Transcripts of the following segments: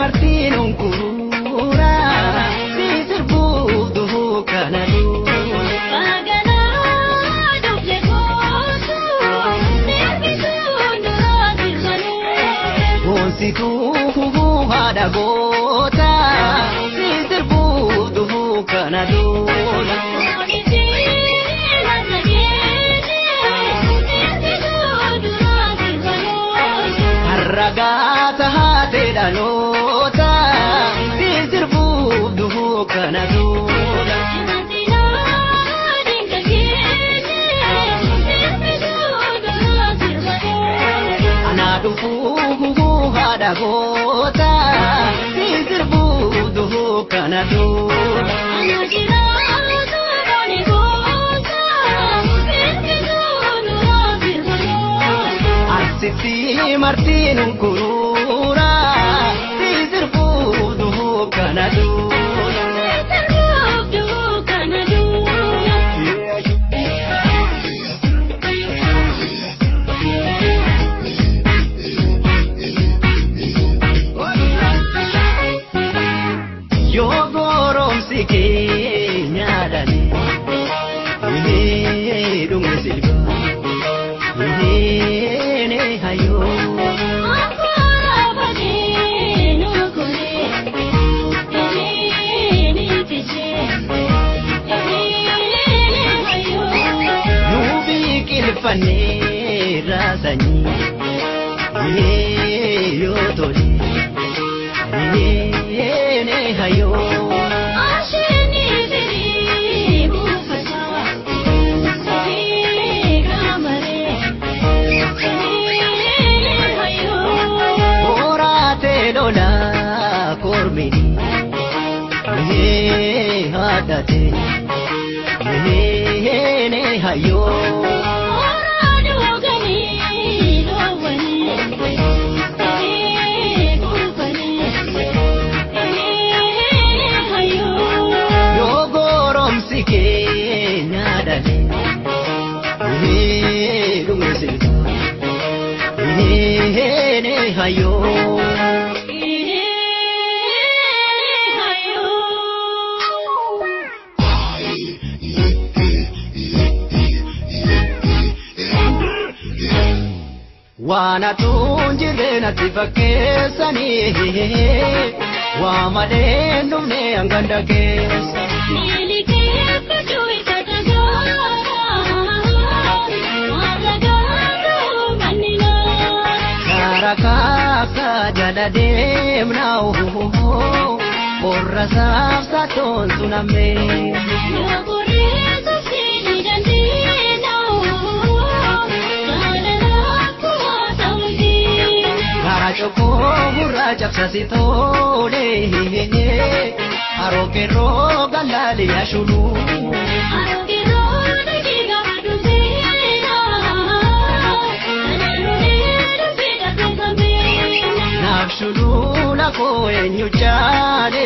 martiin uguruuraa si sirbuutu kanadu. Galaanaa dublee kootu deebisuun dura dirmanuu. Boonsituu haadha goota si sirbuutu kanadu. Ragata hate dhalota si sirbuutu kanadu. Ana dhufu haadha goota si sirbuutu kanadu. Arsitii martiin uguruuraa si sirbuutu kanadu. Yoo gaaromsi keenyaadhaan dhumee silba hayo. Nubi kilfane rasani yo toli hayo. Lola kormini hadate ne hayo. Yo gaaromsi keenyaadhaan dhumee silba hayo. Wana tunjire natti fakkeessanii waa malee dhumne hanganda keessa. Niilikee kutuu isa dhagaara warra gaaruu manninaa. Karaa kaaka jala deemnaa qorra saafsa toonsu nammee. Yoo gurreessuuf ni dandeenya. Choko muraja kasi tole aroke roga lali ashulu. Aroke roga diga madusena anelulera pega tumbena. Nafshulu la koe nyuchale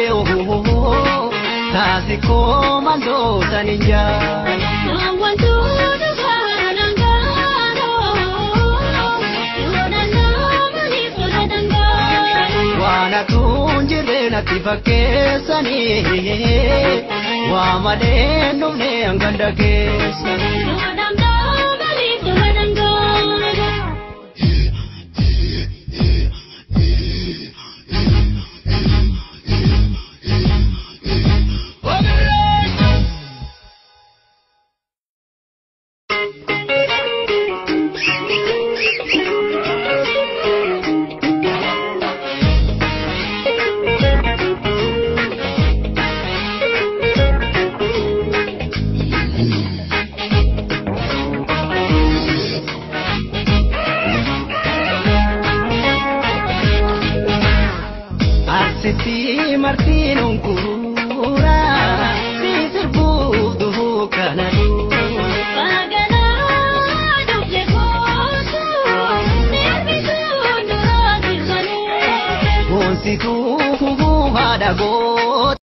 kasi komando taninja. Nawantu Wana tunjire natti fakkeessanii waa malee dhumne hanganda keessa. Arsitii martiin uguruuraa si sirbuutu kanadu. Galaanaa dublee kootu deebisuun dura dirmanuu. Boonsituu haadha goota